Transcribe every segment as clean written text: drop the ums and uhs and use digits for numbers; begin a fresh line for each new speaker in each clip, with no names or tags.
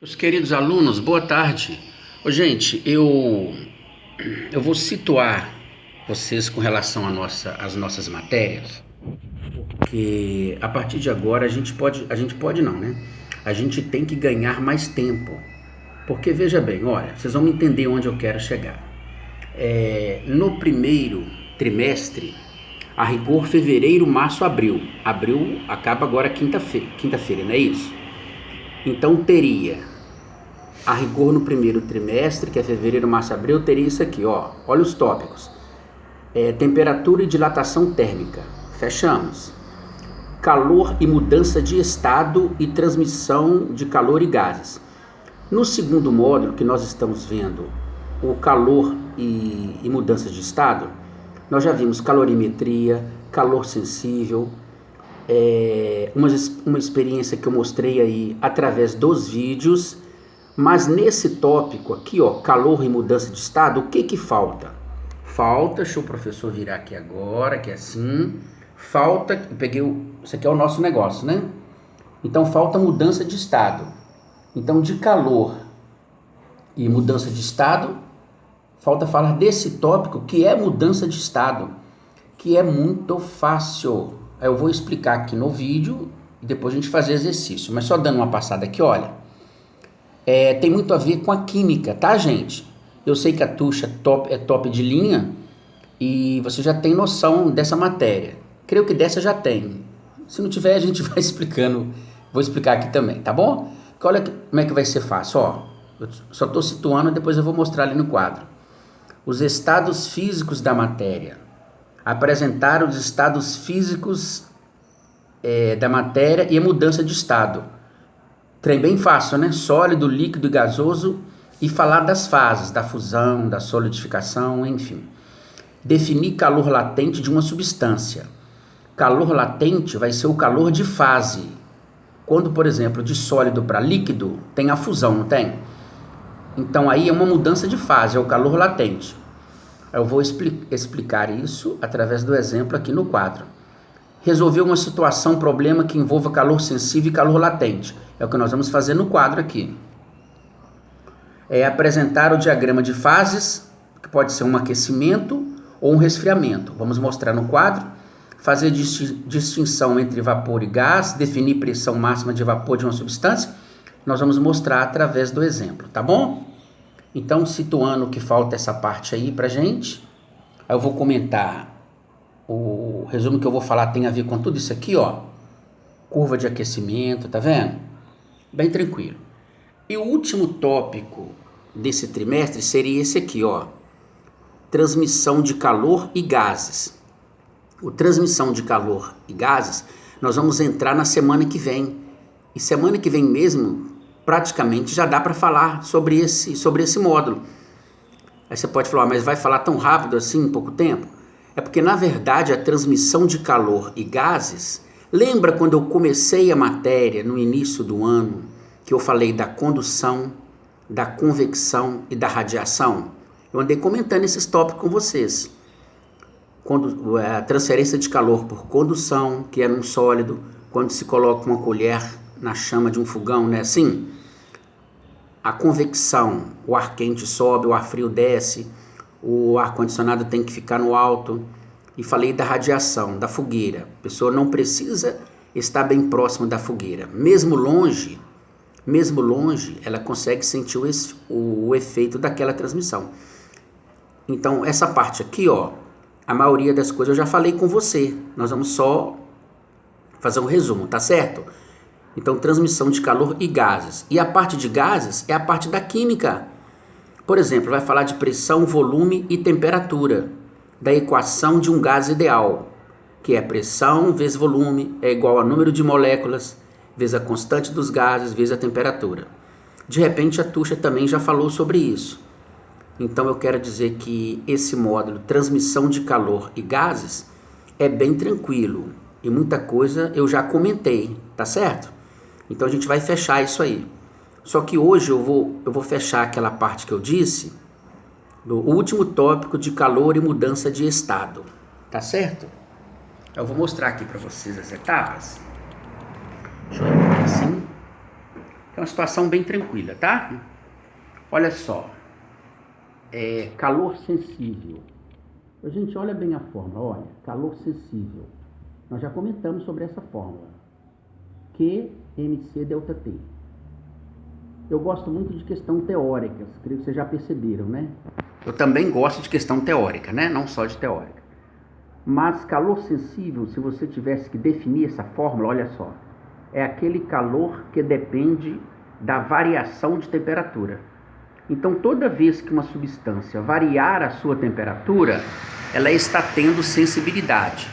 Meus queridos alunos, boa tarde. Gente, eu vou situar vocês com relação às nossas matérias, que a partir de agora a gente pode não, né? A gente tem que ganhar mais tempo, porque veja bem, olha, vocês vão entender onde eu quero chegar. No primeiro trimestre, a rigor fevereiro, março, abril. Abril acaba agora quinta-feira, não é isso? Então teria a rigor no primeiro trimestre, que é fevereiro, março, abril, teria isso aqui, ó. Olha os tópicos. Temperatura e dilatação térmica. Fechamos. Calor e mudança de estado e transmissão de calor e gases. No segundo módulo que nós estamos vendo, o calor e mudança de estado, nós já vimos calorimetria, calor sensível, uma experiência que eu mostrei aí através dos vídeos. Mas nesse tópico aqui, ó, calor e mudança de estado, o que falta? Deixa o professor virar aqui agora, que é assim. Isso aqui é o nosso negócio, né? Então falta mudança de estado. Então de calor e mudança de estado, falta falar desse tópico que é mudança de estado, que é muito fácil. Eu vou explicar aqui no vídeo e depois a gente fazer exercício. Mas só dando uma passada aqui, olha. Tem muito a ver com a química, tá, gente? Eu sei que a Tuxa é top de linha e você já tem noção dessa matéria. Creio que dessa já tem. Se não tiver, a gente vai explicando. Vou explicar aqui também, tá bom? Olha como é que vai ser fácil, ó. Eu só estou situando, depois eu vou mostrar ali no quadro. Os estados físicos da matéria. Apresentar os estados físicos da matéria e a mudança de estado. Trem bem fácil, né? Sólido, líquido e gasoso, e falar das fases, da fusão, da solidificação, enfim. Definir calor latente de uma substância. Calor latente vai ser o calor de fase. Quando, por exemplo, de sólido para líquido, tem a fusão, não tem? Então aí é uma mudança de fase, é o calor latente. Eu vou explicar isso através do exemplo aqui no quadro. Resolver uma situação, problema que envolva calor sensível e calor latente. É o que nós vamos fazer no quadro aqui. Apresentar o diagrama de fases, que pode ser um aquecimento ou um resfriamento. Vamos mostrar no quadro. Fazer distinção entre vapor e gás, definir pressão máxima de vapor de uma substância. Nós vamos mostrar através do exemplo, tá bom? Então, situando que falta essa parte aí pra gente, eu vou comentar. O resumo que eu vou falar tem a ver com tudo isso aqui, ó. Curva de aquecimento, tá vendo? Bem tranquilo. E o último tópico desse trimestre seria esse aqui, ó. Transmissão de calor e gases. O transmissão de calor e gases, nós vamos entrar na semana que vem. E semana que vem mesmo, praticamente já dá para falar sobre esse módulo. Aí você pode falar, mas vai falar tão rápido assim em pouco tempo? É porque, na verdade, a transmissão de calor e gases... Lembra quando eu comecei a matéria no início do ano, que eu falei da condução, da convecção e da radiação? Eu andei comentando esses tópicos com vocês. Quando a transferência de calor por condução, que é num sólido, quando se coloca uma colher na chama de um fogão, né? Assim, a convecção, o ar quente sobe, o ar frio desce, o ar-condicionado tem que ficar no alto. E falei da radiação, da fogueira. A pessoa não precisa estar bem próximo da fogueira. Mesmo longe, ela consegue sentir o efeito daquela transmissão. Então, essa parte aqui, ó, a maioria das coisas eu já falei com você. Nós vamos só fazer um resumo, tá certo? Então, transmissão de calor e gases. E a parte de gases é a parte da química. Por exemplo, vai falar de pressão, volume e temperatura. Da equação de um gás ideal, que é pressão vezes volume é igual a número de moléculas vezes a constante dos gases vezes a temperatura. De repente a Tuxa também já falou sobre isso. Então eu quero dizer que esse módulo transmissão de calor e gases é bem tranquilo e muita coisa eu já comentei, tá certo? Então a gente vai fechar isso aí. Só que hoje eu vou fechar aquela parte que eu disse do último tópico de calor e mudança de estado, tá certo? Eu vou mostrar aqui para vocês as etapas. Deixa eu ver assim. É uma situação bem tranquila, tá? Olha só. Calor sensível. Gente, olha bem a fórmula, olha. Calor sensível. Nós já comentamos sobre essa fórmula. QMC delta T. Eu gosto muito de questão teórica, creio que vocês já perceberam, né? Eu também gosto de questão teórica, né? Não só de teórica. Mas calor sensível, se você tivesse que definir essa fórmula, olha só. É aquele calor que depende da variação de temperatura. Então, toda vez que uma substância variar a sua temperatura, ela está tendo sensibilidade.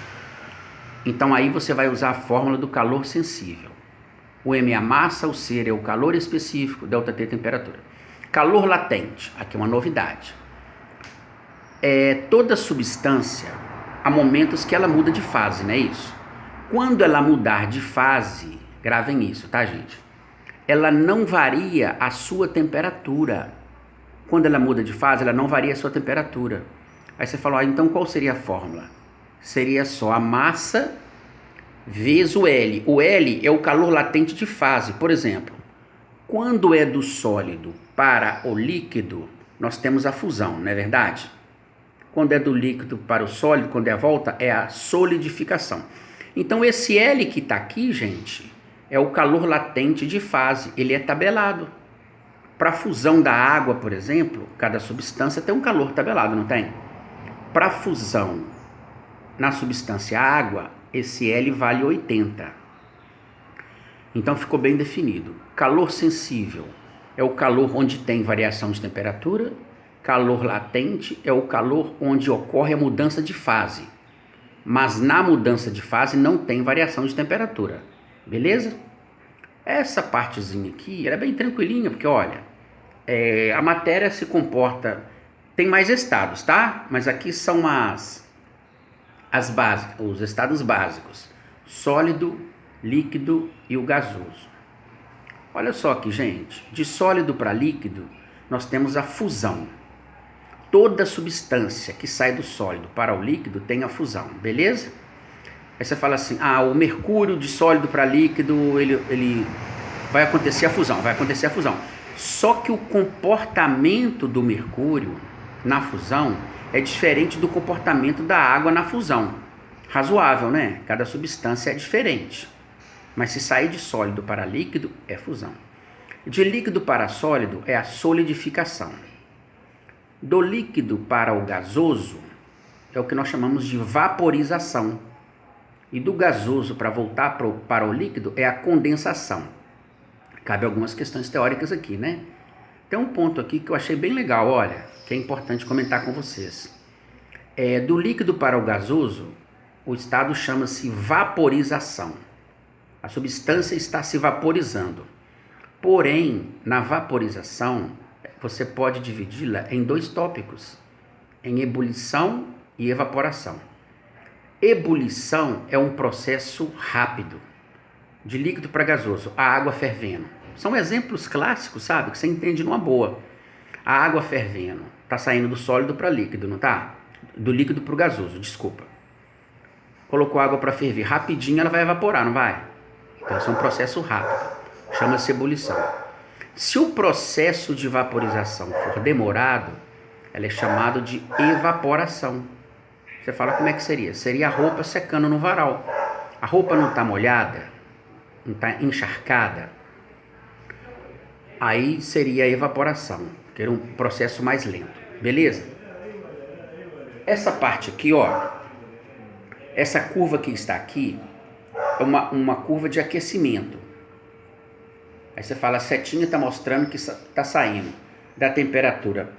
Então, aí você vai usar a fórmula do calor sensível. O M é a massa, o C é o calor específico, delta T é a temperatura. Calor latente, aqui é uma novidade. Toda substância, há momentos que ela muda de fase, não é isso? Quando ela mudar de fase, gravem isso, tá, gente? Ela não varia a sua temperatura. Quando ela muda de fase, ela não varia a sua temperatura. Aí você fala, então qual seria a fórmula? Seria só a massa vezes o L. O L é o calor latente de fase. Por exemplo, quando é do sólido para o líquido, nós temos a fusão, não é verdade? Quando é do líquido para o sólido, quando é a volta, é a solidificação. Então esse L que está aqui, gente, é o calor latente de fase. Ele é tabelado. Para a fusão da água, por exemplo, cada substância tem um calor tabelado, não tem? Para a fusão na substância água, esse L vale 80. Então ficou bem definido. Calor sensível é o calor onde tem variação de temperatura. Calor latente é o calor onde ocorre a mudança de fase. Mas na mudança de fase não tem variação de temperatura. Beleza? Essa partezinha aqui ela é bem tranquilinha, porque olha, a matéria se comporta... Tem mais estados, tá? Mas aqui são os estados básicos: sólido, líquido e o gasoso. Olha só aqui, gente, de sólido para líquido nós temos a fusão. Toda substância que sai do sólido para o líquido tem a fusão, beleza? Aí você fala assim, o mercúrio de sólido para líquido, ele vai acontecer a fusão, Só que o comportamento do mercúrio na fusão é diferente do comportamento da água na fusão. Razoável, né? Cada substância é diferente. Mas se sair de sólido para líquido, é fusão. De líquido para sólido é a solidificação. Do líquido para o gasoso é o que nós chamamos de vaporização. E do gasoso para voltar para o líquido é a condensação. Cabe algumas questões teóricas aqui, né? Tem um ponto aqui que eu achei bem legal, olha, que é importante comentar com vocês. Do líquido para o gasoso, o estado chama-se vaporização. A substância está se vaporizando. Porém, na vaporização, você pode dividi-la em dois tópicos, em ebulição e evaporação. Ebulição é um processo rápido, de líquido para gasoso, a água fervendo. São exemplos clássicos, sabe, que você entende numa boa. A água fervendo, está saindo do sólido para líquido, não está? Do líquido para o gasoso, desculpa. Colocou água para ferver, rapidinho ela vai evaporar, não vai? Então, isso é um processo rápido, chama-se ebulição. Se o processo de vaporização for demorado, ela é chamado de evaporação. Você fala, como é que seria? Seria a roupa secando no varal. A roupa não está molhada, não está encharcada, aí seria a evaporação, que era um processo mais lento, beleza? Essa parte aqui, ó, essa curva que está aqui, é uma curva de aquecimento. Aí você fala, a setinha está mostrando que está saindo da temperatura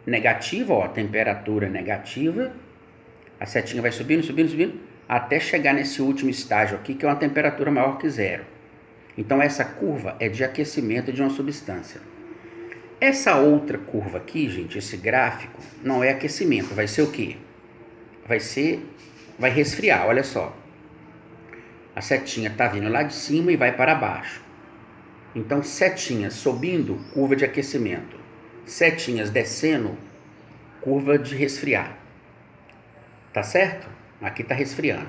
negativa, ó, temperatura negativa, a setinha vai subindo, subindo, subindo, até chegar nesse último estágio aqui, que é uma temperatura maior que zero. Então essa curva é de aquecimento de uma substância. Essa outra curva aqui, gente, esse gráfico, não é aquecimento, vai ser o quê? Vai resfriar, olha só. A setinha está vindo lá de cima e vai para baixo. Então, setinhas subindo, curva de aquecimento. Setinhas descendo, curva de resfriar. Tá certo? Aqui está resfriando.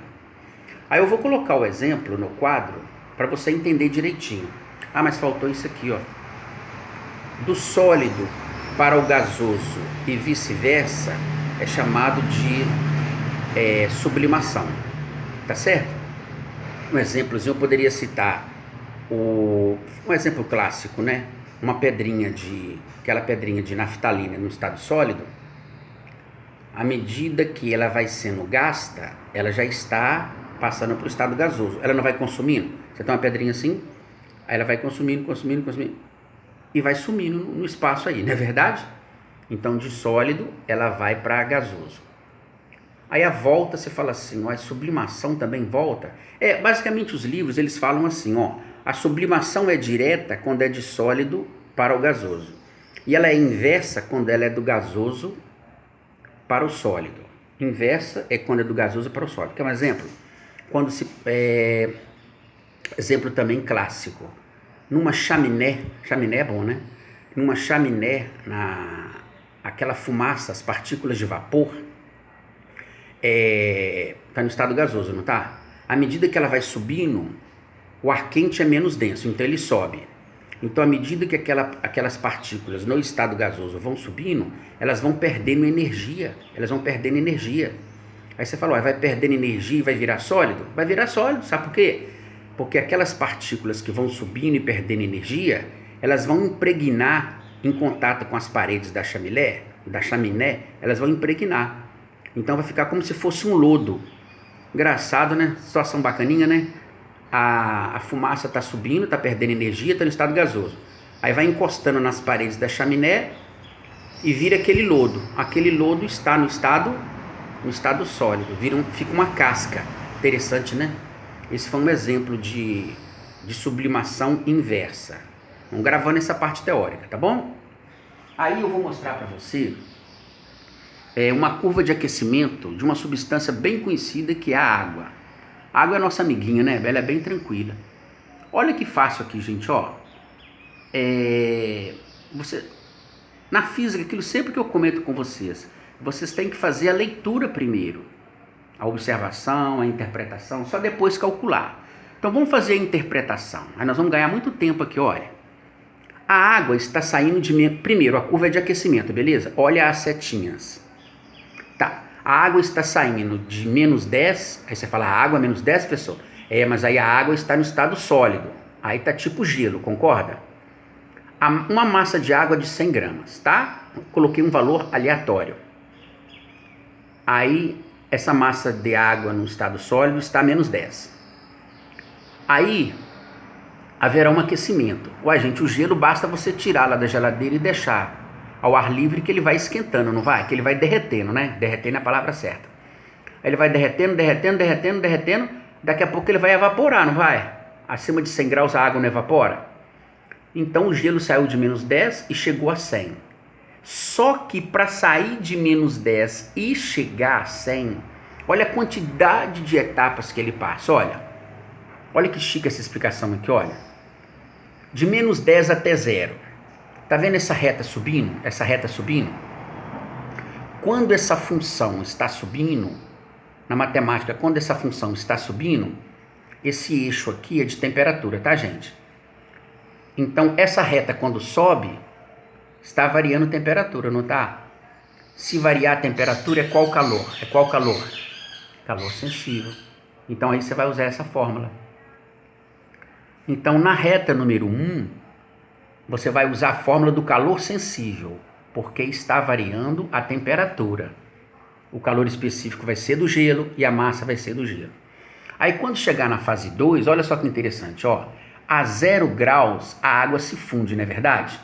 Aí eu vou colocar o exemplo no quadro para você entender direitinho. Ah, mas faltou isso aqui, ó. Do sólido para o gasoso e vice-versa é chamado de sublimação, tá certo? Um exemplozinho eu poderia citar um exemplo clássico, né? Aquela pedrinha de naftalina no estado sólido, à medida que ela vai sendo gasta, ela já está passando para o estado gasoso. Ela não vai consumindo. Você tem uma pedrinha assim, aí ela vai consumindo e vai sumindo no espaço aí, não é verdade? Então de sólido ela vai para gasoso. Aí a volta você fala assim, ó, a sublimação também volta. Basicamente os livros eles falam assim, ó, a sublimação é direta quando é de sólido para o gasoso. E ela é inversa quando ela é do gasoso para o sólido. Inversa é quando é do gasoso para o sólido. Quer um exemplo? Exemplo também clássico. Numa chaminé é bom, né? Numa chaminé, aquela fumaça, as partículas de vapor, está no estado gasoso, não está? À medida que ela vai subindo, o ar quente é menos denso, então ele sobe. Então, à medida que aquelas partículas no estado gasoso vão subindo, elas vão perdendo energia. Aí você fala, vai perdendo energia e vai virar sólido? Vai virar sólido, sabe por quê? Porque aquelas partículas que vão subindo e perdendo energia, elas vão impregnar em contato com as paredes da chaminé, elas vão impregnar. Então vai ficar como se fosse um lodo. Engraçado, né? Situação bacaninha, né? A fumaça está subindo, está perdendo energia, está no estado gasoso. Aí vai encostando nas paredes da chaminé e vira aquele lodo. Aquele lodo está no estado sólido, fica uma casca. Interessante, né? Esse foi um exemplo de sublimação inversa. Vamos gravando essa parte teórica, tá bom? Aí eu vou mostrar para você uma curva de aquecimento de uma substância bem conhecida que é a água. A água é nossa amiguinha, né? Ela é bem tranquila. Olha que fácil aqui, gente, ó. Na física, aquilo sempre que eu comento com vocês têm que fazer a leitura primeiro, a observação, a interpretação, só depois calcular. Então vamos fazer a interpretação. Aí nós vamos ganhar muito tempo aqui, olha. A água está saindo primeiro, a curva é de aquecimento, beleza? Olha as setinhas. Tá, a água está saindo de menos 10, aí você fala, a água é menos 10, professor? Mas aí a água está no estado sólido, aí tá tipo gelo, concorda? Uma massa de água de 100 gramas, tá? Coloquei um valor aleatório. Aí, essa massa de água no estado sólido está a menos 10. Aí, haverá um aquecimento. Gente, o gelo basta você tirar lá da geladeira e deixar ao ar livre que ele vai esquentando, não vai? Que ele vai derretendo, né? Derretendo é a palavra certa. Aí ele vai derretendo, daqui a pouco ele vai evaporar, não vai? Acima de 100 graus a água não evapora? Então o gelo saiu de menos 10 e chegou a 100. Só que para sair de menos 10 e chegar a 100, olha a quantidade de etapas que ele passa, olha que chique essa explicação aqui, olha. De menos 10 até 0. Tá vendo essa reta subindo? Quando essa função está subindo, na matemática, quando essa função está subindo, esse eixo aqui é de temperatura, tá, gente? Então, essa reta quando sobe, está variando a temperatura, não está? Se variar a temperatura, é qual calor? Calor sensível. Então, aí você vai usar essa fórmula. Então, na reta número 1, você vai usar a fórmula do calor sensível, porque está variando a temperatura. O calor específico vai ser do gelo e a massa vai ser do gelo. Aí, quando chegar na fase 2, olha só que interessante, a 0 graus a água se funde, não é verdade?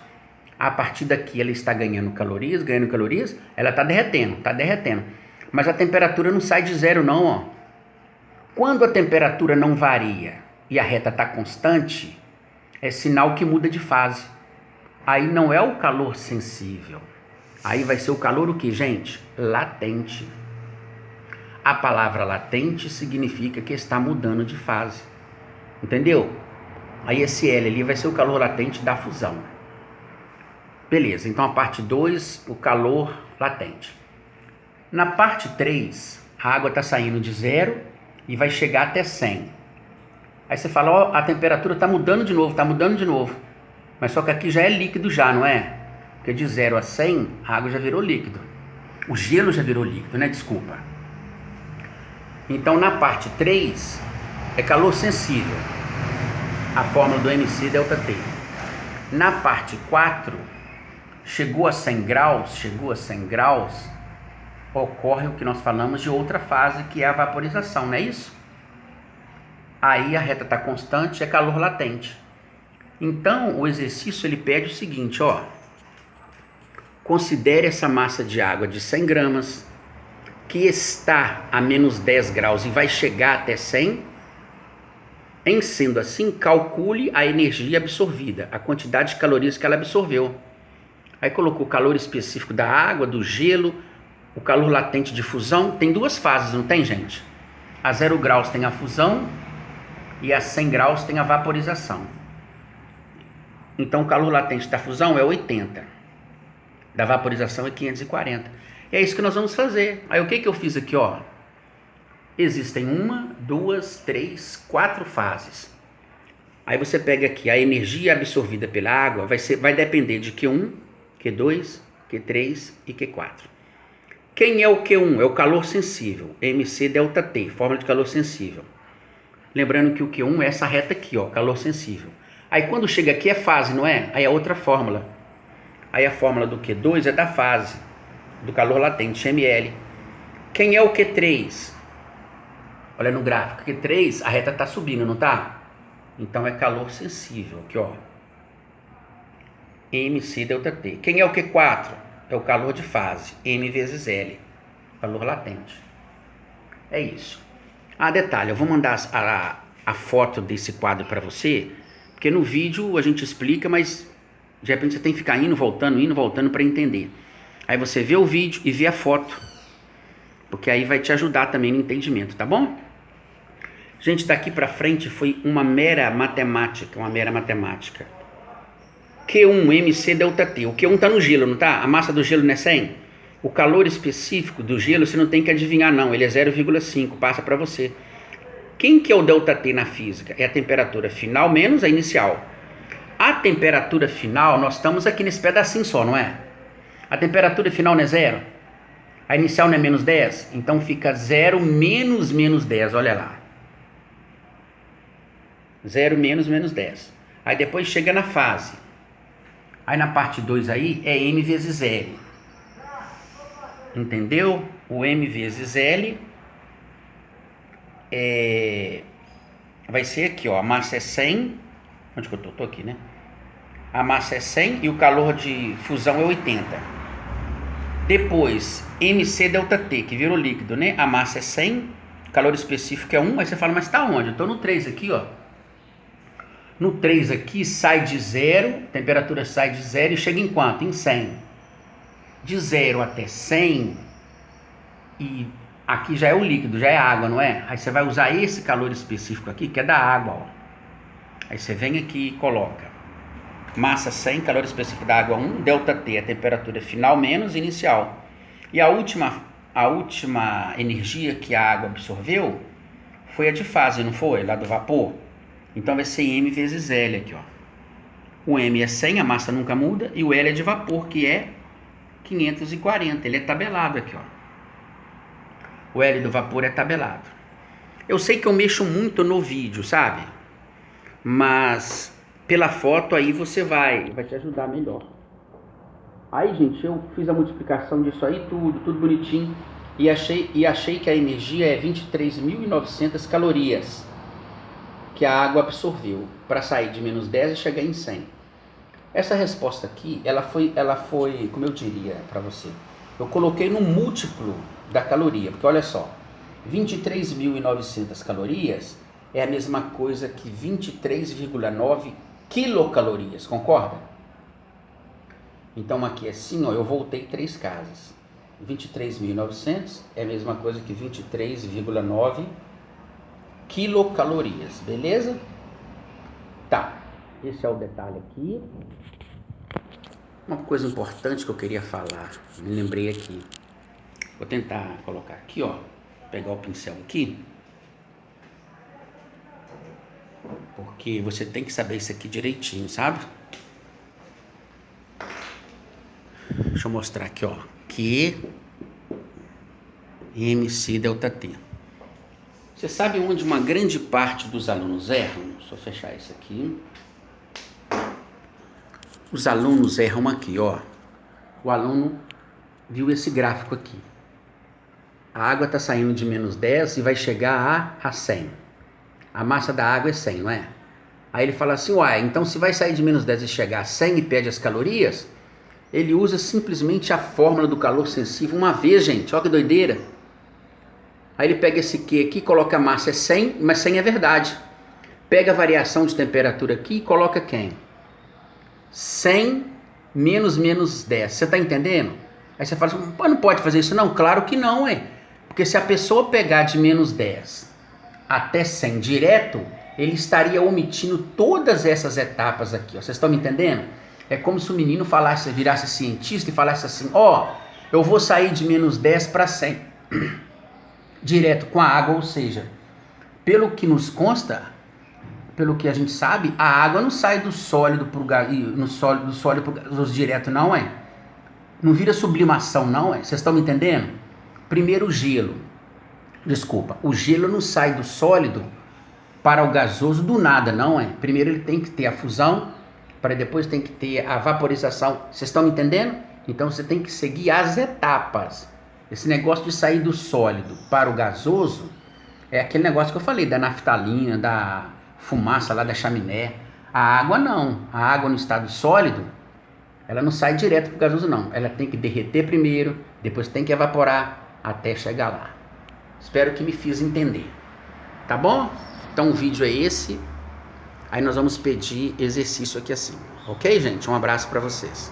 A partir daqui ela está ganhando calorias, ela está derretendo. Mas a temperatura não sai de 0 não, Quando a temperatura não varia e a reta está constante, é sinal que muda de fase. Aí não é o calor sensível. Aí vai ser o calor o que, gente? Latente. A palavra latente significa que está mudando de fase. Entendeu? Aí esse L ali vai ser o calor latente da fusão. Beleza, então a parte 2, o calor latente. Na parte 3, a água está saindo de 0 e vai chegar até 100. Aí você fala, ó, a temperatura está mudando de novo, está mudando de novo. Mas só que aqui já é líquido já, não é? Porque de 0 a 100, a água já virou líquido. O gelo já virou líquido, né? Desculpa. Então, na parte 3, é calor sensível. A fórmula do MC ΔT. Na parte 4, chegou a 100 graus, ocorre o que nós falamos de outra fase, que é a vaporização, não é isso? Aí a reta está constante, é calor latente. Então, o exercício ele pede o seguinte, ó. Considere essa massa de água de 100 gramas, que está a menos 10 graus e vai chegar até 100. Em sendo assim, calcule a energia absorvida, a quantidade de calorias que ela absorveu. Aí colocou o calor específico da água, do gelo, o calor latente de fusão. Tem duas fases, não tem, gente? A 0 graus tem a fusão e a 100 graus tem a vaporização. Então o calor latente da fusão é 80, da vaporização é 540. E é isso que nós vamos fazer. Aí o que eu fiz aqui, ó? Existem 1, 2, 3, 4 fases. Aí você pega aqui a energia absorvida pela água, vai depender de Q1, Q2, Q3 e Q4. Quem é o Q1? É o calor sensível, MC ΔT, fórmula de calor sensível. Lembrando que o Q1 é essa reta aqui, ó, calor sensível. Aí quando chega aqui é fase, não é? Aí é outra fórmula. Aí a fórmula do Q2 é da fase, do calor latente, ml. Quem é o Q3? Olha no gráfico, Q3, a reta está subindo, não tá? Então é calor sensível, aqui ó. MC ΔT. Quem é o Q4? É o calor de fase, M vezes L, calor latente. É isso. Ah, detalhe, eu vou mandar a foto desse quadro para você, porque no vídeo a gente explica, mas de repente você tem que ficar indo, voltando para entender. Aí você vê o vídeo e vê a foto, porque aí vai te ajudar também no entendimento, tá bom? Gente, daqui para frente foi uma mera matemática, Q1, MC ΔT. O Q1 tá no gelo, não tá? A massa do gelo não é 100? O calor específico do gelo você não tem que adivinhar não, ele é 0,5, passa para você. Quem que é o ΔT na física? É a temperatura final menos a inicial. A temperatura final, nós estamos aqui nesse pedacinho só, não é? A temperatura final não é 0? A inicial não é menos 10? Então fica 0 menos menos 10, olha lá. 0 menos menos 10. Aí depois chega na fase. Aí na parte 2 aí é M vezes L. Entendeu? O M vezes L vai ser aqui, ó. A massa é 100. Onde que eu tô? Tô aqui, né? A massa é 100 e o calor de fusão é 80. Depois, MC ΔT, que virou líquido, né? A massa é 100, o calor específico é 1. Aí você fala, mas tá onde? Eu tô no 3 aqui, ó. No 3 aqui sai de 0, temperatura sai de 0 e chega em quanto? Em 100. De 0 até 100, e aqui já é o líquido, já é água, não é? Aí você vai usar esse calor específico aqui, que é da água, ó. Aí você vem aqui e coloca massa 100, calor específico da água 1, ΔT, a temperatura final menos inicial. E a última energia que a água absorveu foi a de fase, não foi? Lá do vapor. Então vai ser M vezes L aqui, ó. O M é 100, a massa nunca muda, e o L é de vapor, que é 540. Ele é tabelado aqui, ó. O L do vapor é tabelado. Eu sei que eu mexo muito no vídeo, sabe? Mas pela foto aí você vai te ajudar melhor. Aí, gente, eu fiz a multiplicação disso aí, tudo bonitinho, e achei que a energia é 23.900 calorias que a água absorveu para sair de menos 10 e chegar em 100. Essa resposta aqui, ela foi, como eu diria para você, eu coloquei no múltiplo da caloria, porque olha só, 23.900 calorias é a mesma coisa que 23,9 quilocalorias, concorda? Então aqui assim, ó, eu voltei 3 casas. 23.900 é a mesma coisa que 23,9 quilocalorias, beleza? Tá, esse é o detalhe aqui. Uma coisa importante que eu queria falar, me lembrei aqui. Vou tentar colocar aqui, ó, pegar o pincel aqui. porque você tem que saber isso aqui direitinho, sabe? Deixa eu mostrar aqui, ó. Q, MC, delta T. Você sabe onde uma grande parte dos alunos erram? Deixa eu fechar isso aqui. Os alunos erram aqui, ó. O aluno viu esse gráfico aqui. A água está saindo de menos 10 e vai chegar a 100. A massa da água é 100, não é? Aí ele fala assim, uai, então se vai sair de menos 10 e chegar a 100 e pede as calorias, ele usa simplesmente a fórmula do calor sensível uma vez, gente. Olha que doideira. Aí ele pega esse Q aqui, coloca a massa é 100, mas 100 é verdade. Pega a variação de temperatura aqui e coloca quem? 100 menos 10. Você está entendendo? Aí você fala assim, não pode fazer isso não? Claro que não, é. Porque se a pessoa pegar de menos 10 até 100 direto, ele estaria omitindo todas essas etapas aqui. Ó. Vocês estão me entendendo? É como se o menino falasse, virasse cientista e falasse assim, ó, eu vou sair de menos 10 para 100. Direto com a água, ou seja, pelo que nos consta, pelo que a gente sabe, a água não sai do sólido pro do sólido pro gasoso direto, não é? Não vira sublimação, não é? Vocês estão me entendendo? Primeiro o gelo. Desculpa, o gelo não sai do sólido para o gasoso do nada, não é? Primeiro ele tem que ter a fusão, para depois tem que ter a vaporização. Vocês estão me entendendo? Então você tem que seguir as etapas. Esse negócio de sair do sólido para o gasoso é aquele negócio que eu falei, da naftalina, da fumaça lá da chaminé. A água não. A água no estado sólido, ela não sai direto para o gasoso não. Ela tem que derreter primeiro, depois tem que evaporar até chegar lá. Espero que me fiz entender. Tá bom? Então o vídeo é esse. Aí nós vamos pedir exercício aqui assim. Ok, gente? Um abraço para vocês.